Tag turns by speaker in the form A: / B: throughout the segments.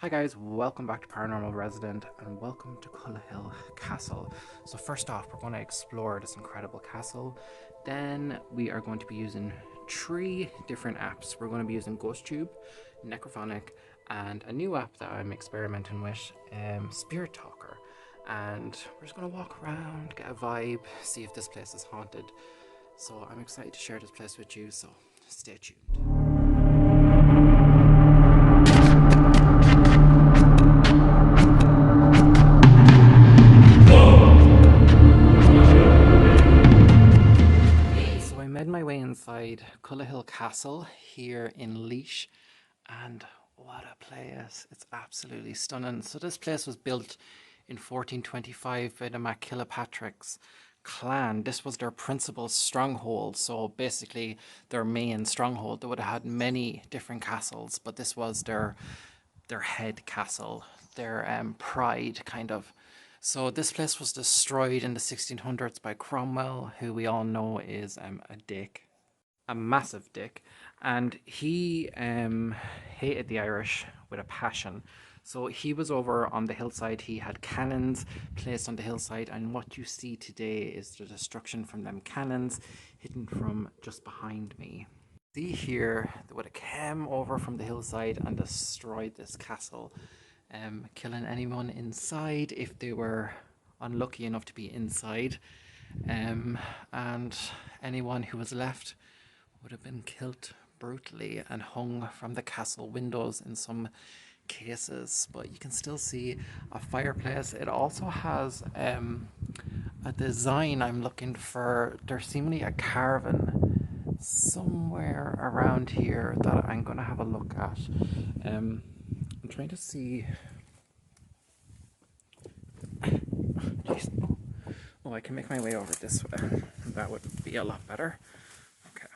A: Hi guys, welcome back to Paranormal Resident and welcome to Cullahill Castle. So first off, we're going to explore this incredible castle. Then we are going to be using three different apps. We're going to be using ghosttube, Necrophonic, and a new app that I'm experimenting with, Spirit Talker. And we're just going to walk around, get a vibe, see if this place is haunted. So I'm excited to share this place with you, so stay tuned. So I made my way inside Cullahill Castle here in Laois, and what a place. It's absolutely stunning. So this place was built in 1425 by the MacKilpatrick's clan. This was their principal stronghold, so basically their main stronghold. They would have had many different castles, but this was their head castle, their pride kind of. So this place was destroyed in the 1600s by Cromwell, who we all know is a dick, a massive dick, and he hated the Irish with a passion. So he was over on the hillside. He had cannons placed on the hillside, and what you see today is the destruction from them cannons, hidden from just behind me. See here, they would have come over from the hillside and destroyed this castle, killing anyone inside if they were unlucky enough to be inside, and anyone who was left would have been killed brutally and hung from the castle windows in some cases. But you can still see a fireplace. It also has a design I'm looking for. There's seemingly a carving somewhere around here that I'm gonna have a look at. I'm trying to see. Jeez. Oh, I can make my way over this way. That would be a lot better. Okay.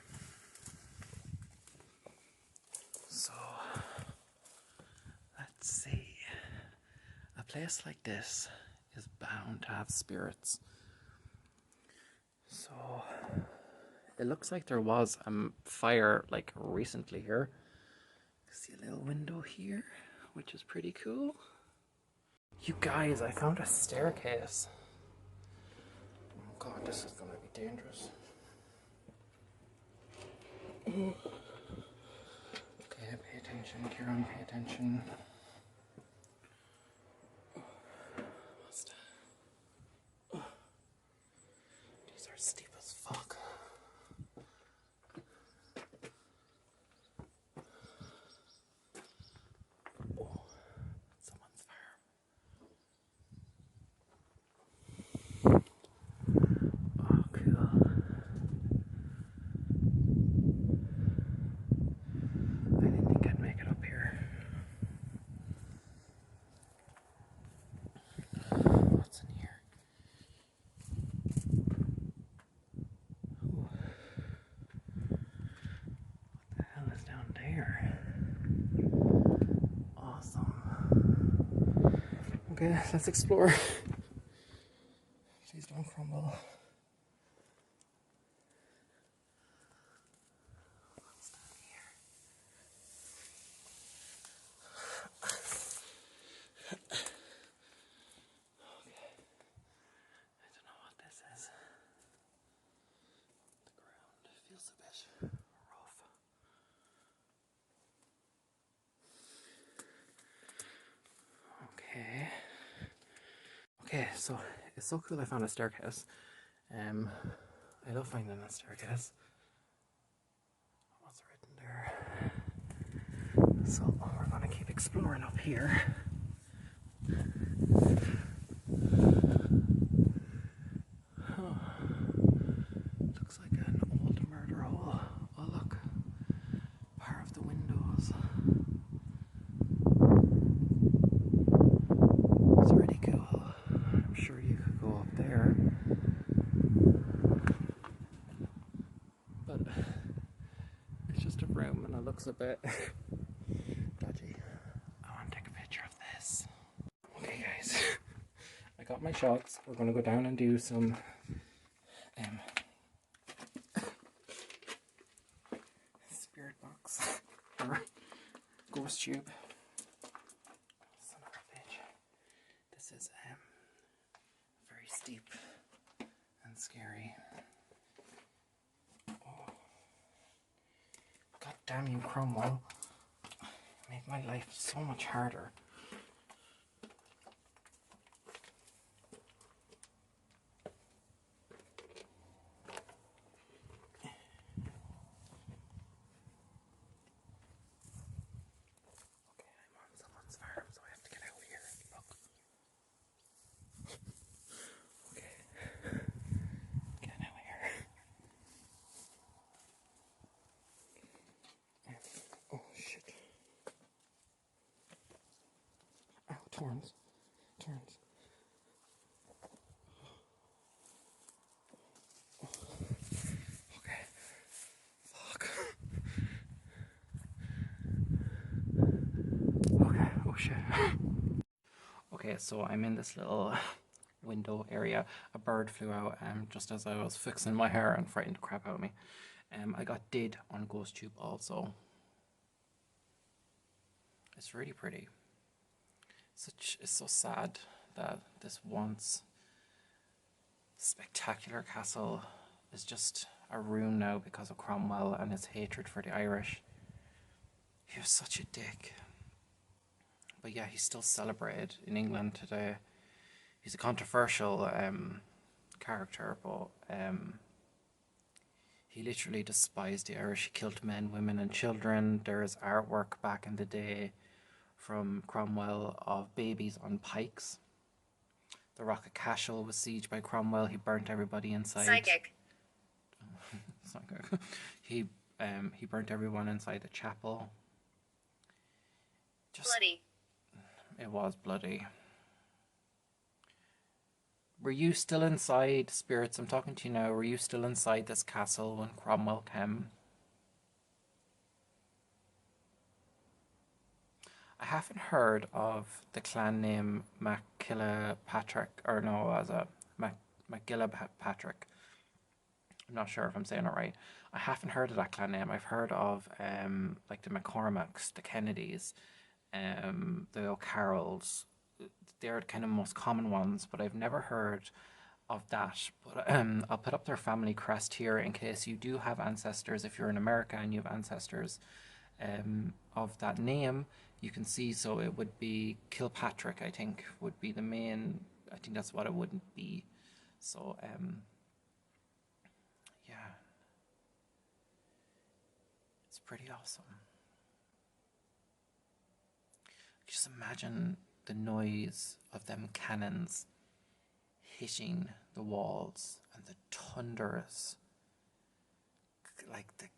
A: So let's see. A place like this is bound to have spirits. So it looks like there was a fire like recently here. See a little window here, which is pretty cool. You guys, I found a staircase. Oh god, this is gonna be dangerous. Okay, pay attention, Kieran, pay attention. What's that? These are steep as fuck. Oh, someone's farm. Oh, cool. I didn't think I'd make it up here. What's in here? Ooh. What the hell is down there? Awesome. Okay, let's explore. Please don't crumble. What's down here? Okay. I don't know what this is. The ground feels a bit rough. Okay. Okay, so it's so cool I found a staircase. I love finding a staircase. What's written there? So we're gonna keep exploring up here. Oh, looks like an old murder hole. Oh look, part of the windows. It's really cool. I'm sure you could go up there. But it's just a room and it looks a bit dodgy. I want to take a picture of this. Okay guys, I got my shots. We're going to go down and do some spirit box or ghost tube. is very steep and scary. Oh. God damn you, Cromwell. Made my life so much harder. Turns. Okay. Fuck. Okay, oh shit. Okay, so I'm in this little window area. A bird flew out just as I was fixing my hair and frightened the crap out of me. I got did on ghosttube also. It's really pretty. It's so sad that this once spectacular castle is just a ruin now because of Cromwell and his hatred for the Irish. He was such a dick. But yeah, he's still celebrated in England today. He's a controversial character, but he literally despised the Irish. He killed men, women and children. There is artwork back in the day from Cromwell of babies on pikes. The Rock of Cashel was sieged by Cromwell. He burnt everybody inside.
B: Psychic.
A: Psychic. He burnt everyone inside the chapel.
B: Bloody.
A: It was bloody. Were you still inside, spirits? I'm talking to you now. Were you still inside this castle when Cromwell came? I haven't heard of the clan name Patrick, or no, as a Patrick. I'm not sure if I'm saying it right. I haven't heard of that clan name. I've heard of like the McCormicks, the Kennedys, the O'Carrolls. They're kind of most common ones, but I've never heard of that. But I'll put up their family crest here in case you do have ancestors. If you're in America and you have ancestors of that name, you can see. So it would be Kilpatrick, I think, would be the main. I think that's what it would be. So yeah, it's pretty awesome. Just imagine the noise of them cannons hitting the walls and the thunders, like the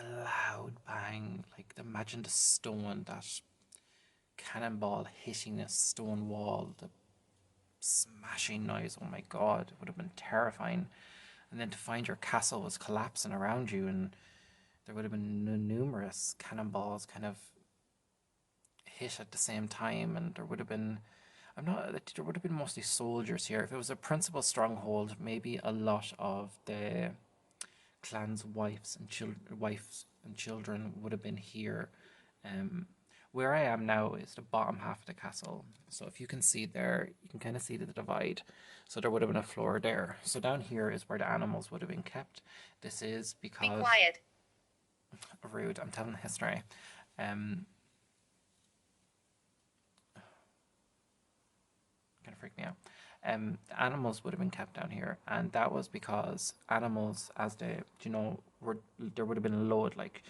A: loud bang, like imagine the stone, that cannonball hitting a stone wall, the smashing noise. Oh my god, it would have been terrifying. And then to find your castle was collapsing around you, and there would have been numerous cannonballs kind of hit at the same time, and there would have been mostly soldiers here. If it was a principal stronghold, maybe a lot of the clan's wives and children would have been here. Where I am now is the bottom half of the castle. So if you can see there, you can kind of see the divide. So there would have been a floor there. So down here is where the animals would have been kept. This is because...
B: Be quiet.
A: Rude, I'm telling the history. Kind of freak me out. The animals would have been kept down here, and that was because animals, as they, there would have been a load like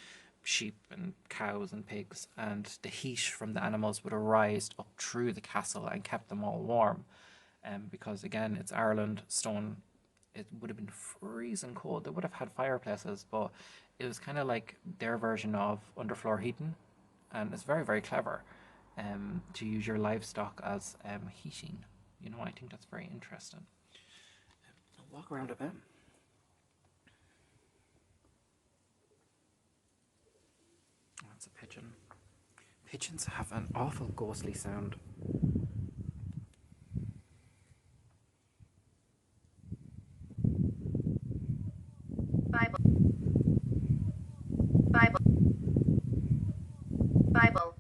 A: sheep and cows and pigs, and the heat from the animals would have rised up through the castle and kept them all warm. Because again, it's Ireland, stone, it would have been freezing cold. They would have had fireplaces, but it was kind of like their version of underfloor heating, and it's very, very clever. To use your livestock as heating. I think that's very interesting. I'll walk around a bit. That's a pigeon. Pigeons have an awful ghostly sound.
B: Bible. Bible. Bible.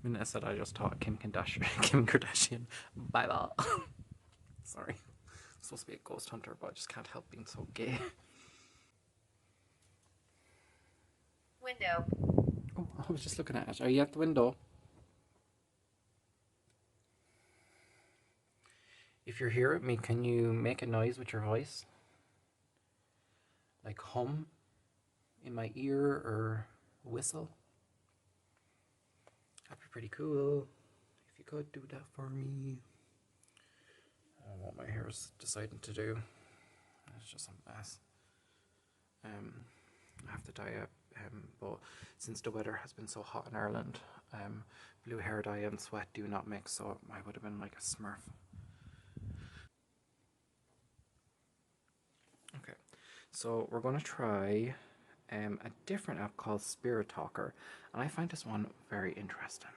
A: mean, I said I just taught Kim Kardashian, Kim Kardashian Bible. Sorry. I'm supposed to be a ghost hunter, but I just can't help being so gay.
B: Window.
A: Oh, I was just looking at it. Are you at the window? If you're here with me, can you make a noise with your voice? Like hum in my ear or whistle? That'd be pretty cool. If you could do that for me. I don't know what my hair is deciding to do. It's just a mess. I have to dye it, but since the weather has been so hot in Ireland, blue hair dye and sweat do not mix, so I would have been like a smurf. Okay, so we're going to try a different app called Spirit Talker, and I find this one very interesting.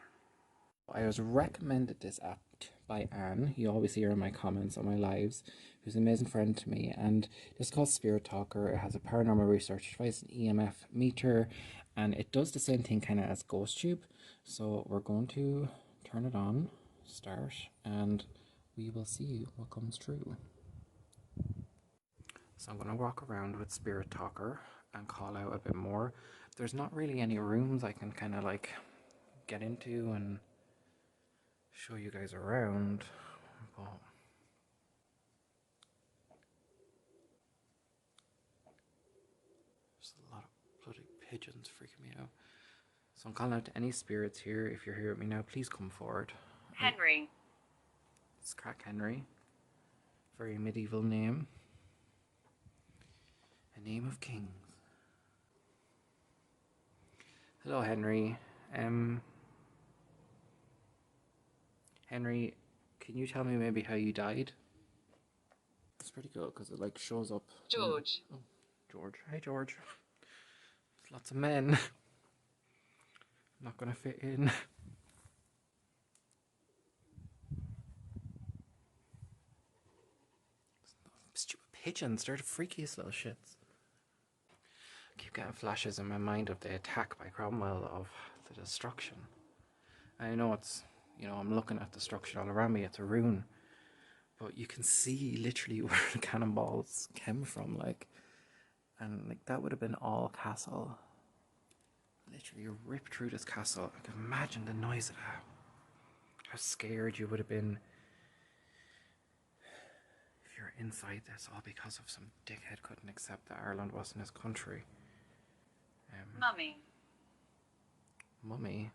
A: I was recommended this app by Anne. You always see her in my comments on my lives, who's an amazing friend to me, and it's called Spirit Talker. It has a paranormal research device, an EMF meter, and it does the same thing kind of as ghosttube. So we're going to turn it on, start, and we will see what comes through. So I'm going to walk around with Spirit Talker and call out a bit more. There's not really any rooms I can kind of like get into and show you guys around, but there's a lot of bloody pigeons freaking me out. So I'm calling out to any spirits here. If you're here with me now, please come forward.
B: Henry.
A: It's Crack Henry. Very medieval name. A name of kings. Hello, Henry. Henry, can you tell me maybe how you died? It's pretty cool because it like shows up.
B: George.
A: Oh, George. Hi, George. There's lots of men. I'm not gonna fit in. Stupid pigeons, they're the freakiest little shits. I keep getting flashes in my mind of the attack by Cromwell of the destruction. I know it's, you know, I'm looking at destruction all around me, it's a ruin. But you can see literally where the cannonballs came from, like, and like that would have been all castle. Literally ripped through this castle. I can imagine the noise of that. How scared you would have been if you're inside this, all because of some dickhead couldn't accept that Ireland wasn't his country.
B: Mummy.
A: Mummy?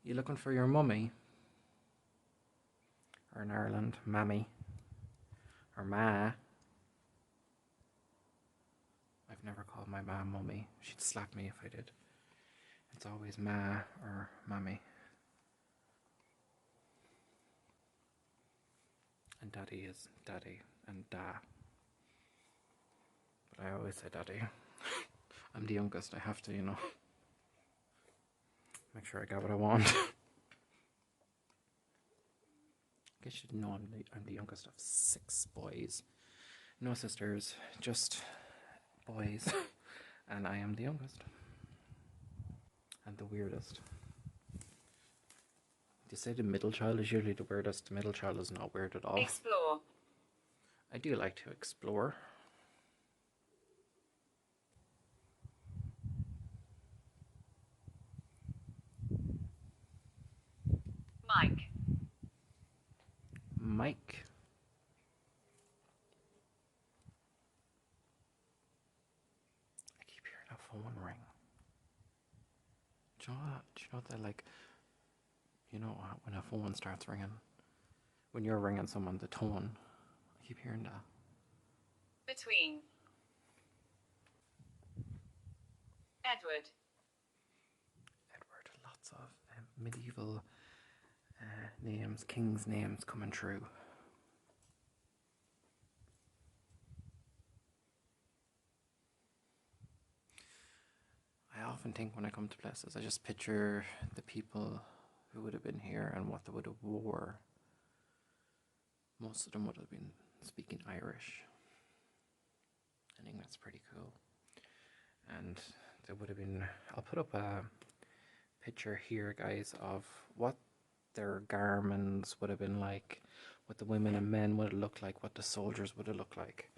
A: You looking for your mummy? Or in Ireland, mammy? Or ma? I've never called my ma mummy. She'd slap me if I did. It's always ma or mammy. And daddy is daddy and da. But I always say daddy. I'm the youngest, I have to, you know. Make sure I got what I want. I guess you know I'm the youngest of 6 boys. No sisters, just boys. And I am the youngest. And the weirdest. You say the middle child is usually the weirdest. The middle child is not weird at all.
B: Explore.
A: I do like to explore.
B: Mike.
A: Mike. I keep hearing a phone ring. Do you know that? Do you know that, like, you know when a phone starts ringing? When you're ringing someone, the tone. I keep hearing that.
B: Between. Edward.
A: Edward, lots of medieval names, kings' names coming true. I often think when I come to places, I just picture the people who would have been here and what they would have wore. Most of them would have been speaking Irish. I think that's pretty cool. And there would have been, I'll put up a picture here, guys, of what their garments would have been like, what the women and men would have looked like, what the soldiers would have looked like.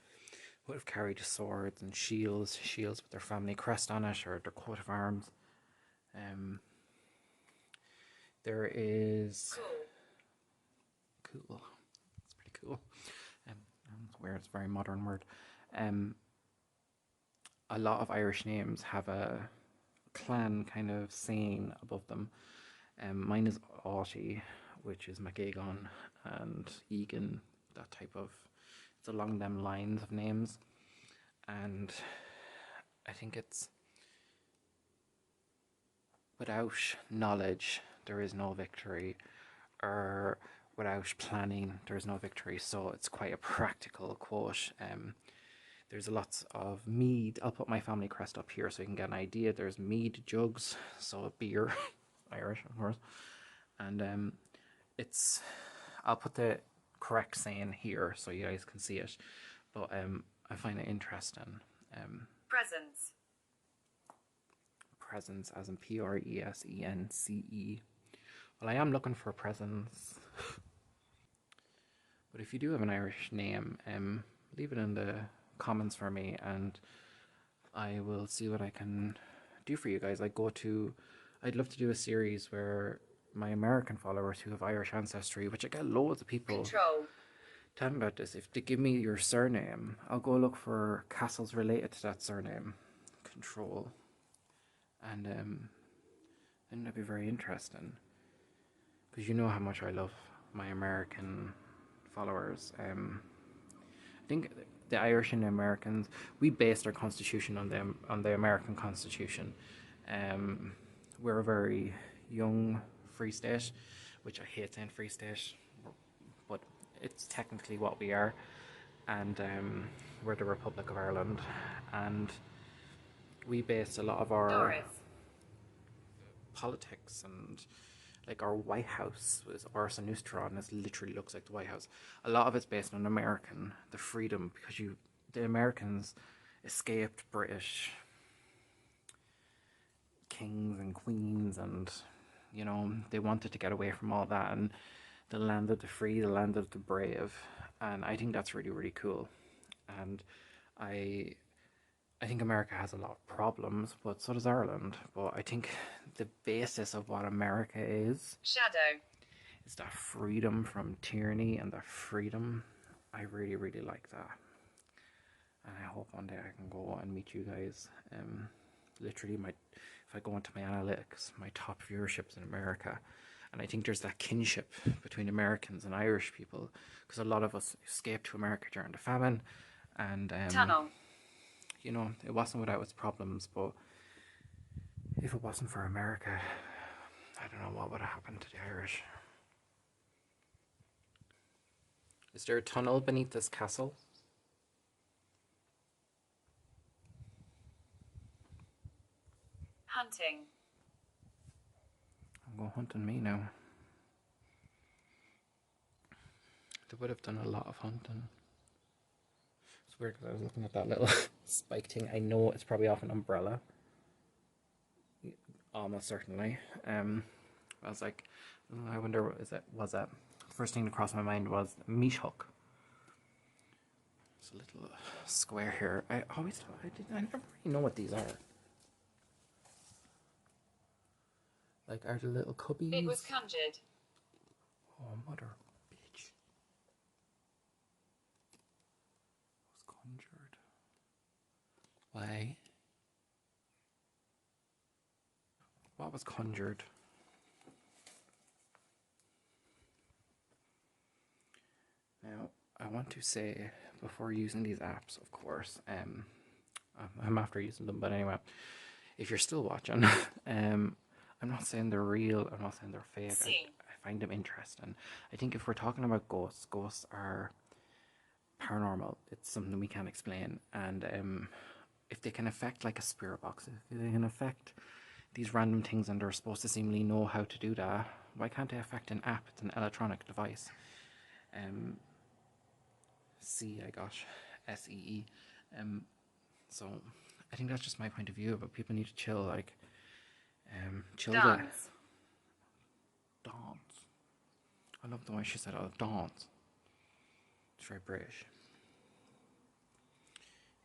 A: Would have carried swords and shields with their family crest on it or their coat of arms. There is cool. It's pretty cool. It's weird. It's a very modern word. A lot of Irish names have a clan kind of saying above them. Mine is Aughty, which is McGagon, and Egan, that type of. It's along them lines of names, and I think it's without knowledge there is no victory, or without planning there is no victory. So it's quite a practical quote. There's lots of mead. I'll put my family crest up here so you can get an idea. There's mead jugs, so beer, Irish of course, and it's. I'll put the correct saying here so you guys can see it, but I find it interesting.
B: Presence.
A: Presence, as in Presence. Well, I am looking for presents. But if you do have an Irish name, leave it in the comments for me, and I will see what I can do for you guys. I'd love to do a series where my American followers who have Irish ancestry, which I get loads of people
B: Control.
A: tell me about this. If they give me your surname, I'll go look for castles related to that surname. Control. And then that'd be very interesting, because you know how much I love my American followers. I think the Irish and the Americans, we based our constitution on the American Constitution. We're a very young free state, which I hate saying free state, but it's technically what we are, and we're the Republic of Ireland, and we based a lot of our
B: Doris.
A: politics, and like our White House was Ars Nostra, and it literally looks like the White House. A lot of it's based on the freedom, because the Americans escaped British kings and queens, and they wanted to get away from all that, and the land of the free, the land of the brave, and I think that's really, really cool. And I think America has a lot of problems, but so does Ireland. But I think the basis of what America is
B: Shadow.
A: that freedom from tyranny, and that freedom. I really, really like that. And I hope one day I can go and meet you guys. Literally, if I go into my analytics, my top viewership is in America. And I think there's that kinship between Americans and Irish people, because a lot of us escaped to America during the famine. And
B: Tunnel.
A: It wasn't without its problems, but if it wasn't for America, I don't know what would have happened to the Irish. Is there a tunnel beneath this castle?
B: Hunting.
A: I'm going hunting me now. They would have done a lot of hunting. It's weird because I was looking at that little spike thing. I know it's probably off an umbrella. Almost certainly. I was like, I wonder, was that? First thing that crossed my mind was meat hook. It's a little square here. I never really know what these are. Like, are the little cubbies?
B: It was conjured.
A: Oh, mother bitch. It was conjured. Why? What was conjured? Now, I want to say, before using these apps, of course, I'm after using them, but anyway, if you're still watching, I'm not saying they're real, I'm not saying they're fake. I find them interesting. I think if we're talking about ghosts are paranormal. It's something we can't explain, and if they can affect like a spirit box, if they can affect these random things and they're supposed to seemingly know how to do that, why can't they affect an app? It's an electronic device. SEE. So I think that's just my point of view, but people need to chill. Like, Childa.
B: Dance.
A: Dance. I love the way she said it. Dance. It's very British.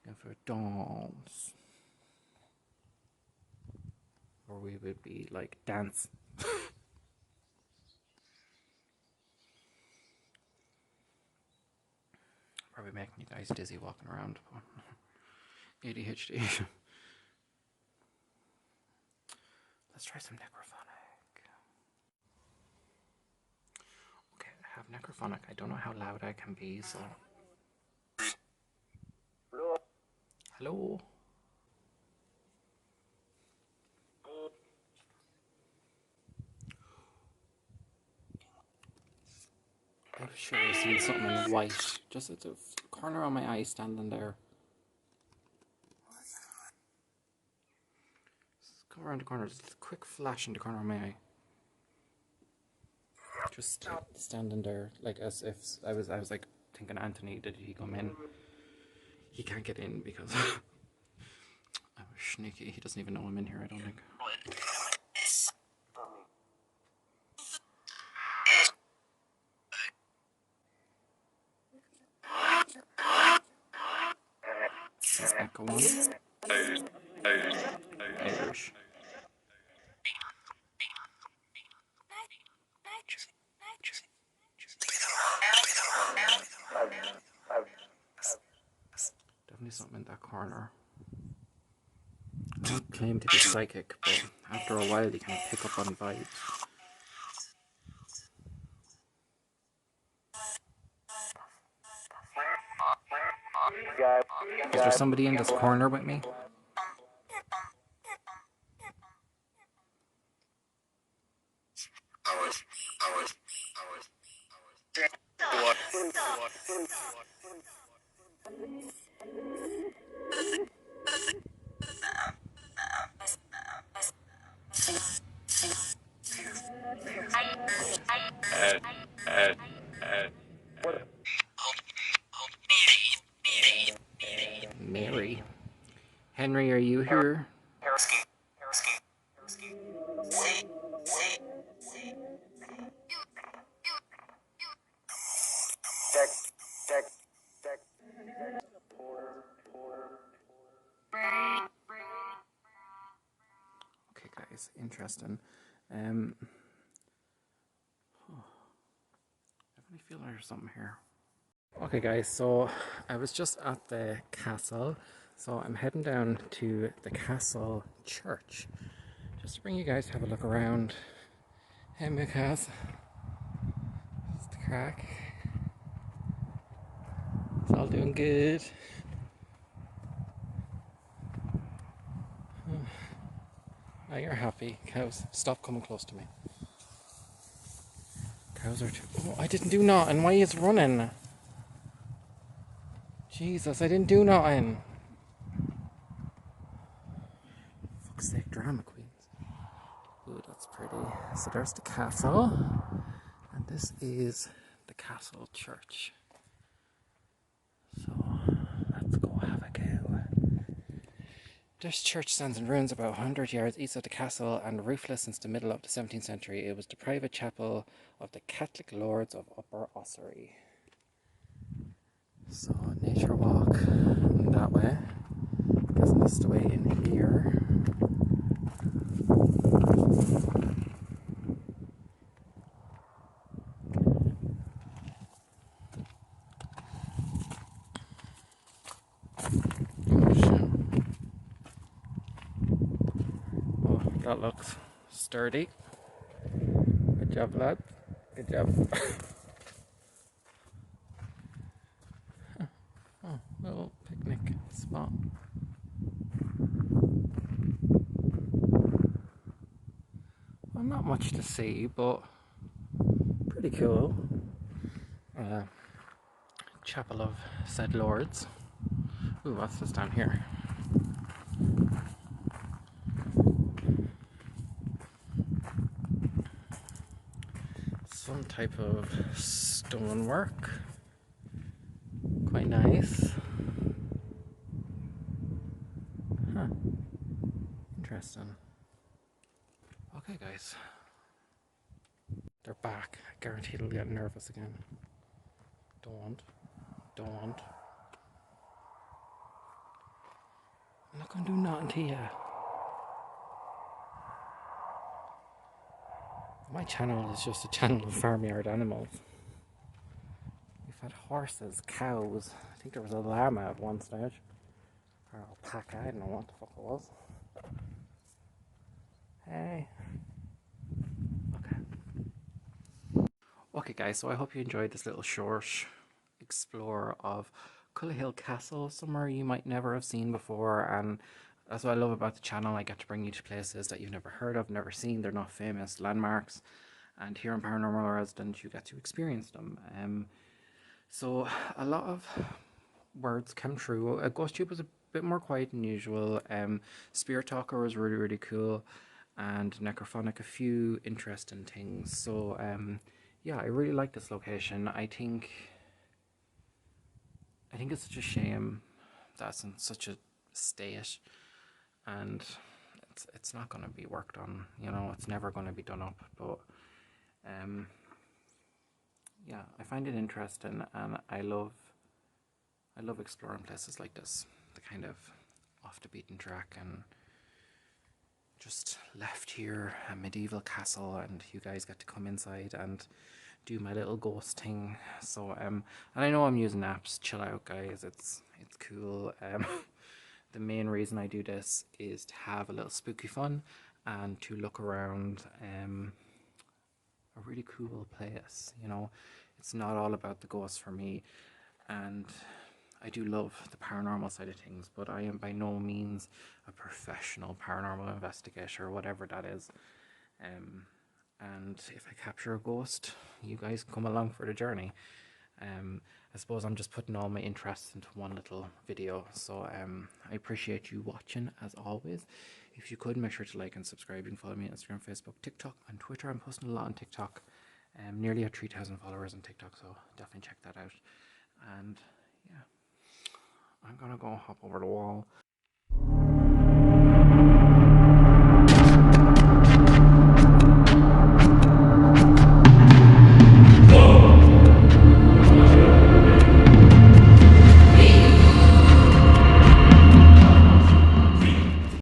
A: Go for a dance. Or we would be like, dance. Probably making you guys dizzy walking around. ADHD. Let's try some necrophonic. Okay, I have necrophonic. I don't know how loud I can be, so. Hello? I'm sure I've seen something in white. Just at the corner of my eye standing there. Just come around the corner, just a quick flash in the corner of my eye. Just standing there, like as if I was like thinking, Anthony, did he come in? He can't get in because I was sneaky. He doesn't even know I'm in here, I don't think. Echo one. Irish. Definitely something in that corner. I don't claim to be psychic, but after a while you can pick up on vibes. Is there somebody in this corner with me? Mary. Henry, are you here? Okay, guys, interesting. I definitely feel there's something here. Okay, guys, so I was just at the castle, so I'm heading down to the castle church just to bring you guys to have a look around. Hey, Mikaz. It's the crack. It's all doing good. Oh, you're happy. Cows, stop coming close to me. Cows are too... Oh, I didn't do nothing. Why is running? Jesus, I didn't do nothing. Fuck's sake, drama queens. Ooh, that's pretty. So there's the castle. And this is the castle church. So, let's go have a go. This church stands in ruins about 100 yards east of the castle and roofless since the middle of the 17th century. It was the private chapel of the Catholic Lords of Upper Ossory. So, nature walk that way. Guessing this is the way in here. Oh, shit. Oh, that looks sturdy. Good job, lad. Good job. Oh, little picnic spot. Well, not much to see, but pretty cool. Chapel of said lords. Ooh, what's this down here? Some type of stonework. Quite nice. Huh. Interesting. Okay, guys. They're back. I guarantee they'll get nervous again. Don't. I'm not going to do nothing to you. My channel is just a channel of farmyard animals. We've had horses, cows. I think there was a llama at one stage. Or alpaca, I don't know what the fuck it was. Hey. Okay guys, so I hope you enjoyed this little short explore of Cullahill Castle, somewhere you might never have seen before, and that's what I love about the channel. I get to bring you to places that you've never heard of, never seen. They're not famous landmarks, and here on Paranormal Resident you get to experience them. So a lot of words came true. ghosttube was a bit more quiet than usual. Spirit Talker was really, really cool, and Necrophonic, a few interesting things. So yeah, I really like this location. I think it's such a shame that's in such a state, and it's not going to be worked on. You know, it's never going to be done up. But yeah, I find it interesting, and I love exploring places like this, the kind of off the beaten track, and just left here a medieval castle, and you guys get to come inside and do my little ghost thing. So and I know I'm using apps, chill out guys, it's cool. The main reason I do this is to have a little spooky fun and to look around a really cool place. You know, it's not all about the ghosts for me, and I do love the paranormal side of things, but I am by no means a professional paranormal investigator, or whatever that is. And if I capture a ghost, you guys come along for the journey. I suppose I'm just putting all my interests into one little video. So I appreciate you watching as always. If you could, make sure to like and subscribe. You can follow me on Instagram, Facebook, TikTok, and Twitter. I'm posting a lot on TikTok. Nearly at 3,000 followers on TikTok, so definitely check that out. And yeah, I'm gonna go hop over the wall.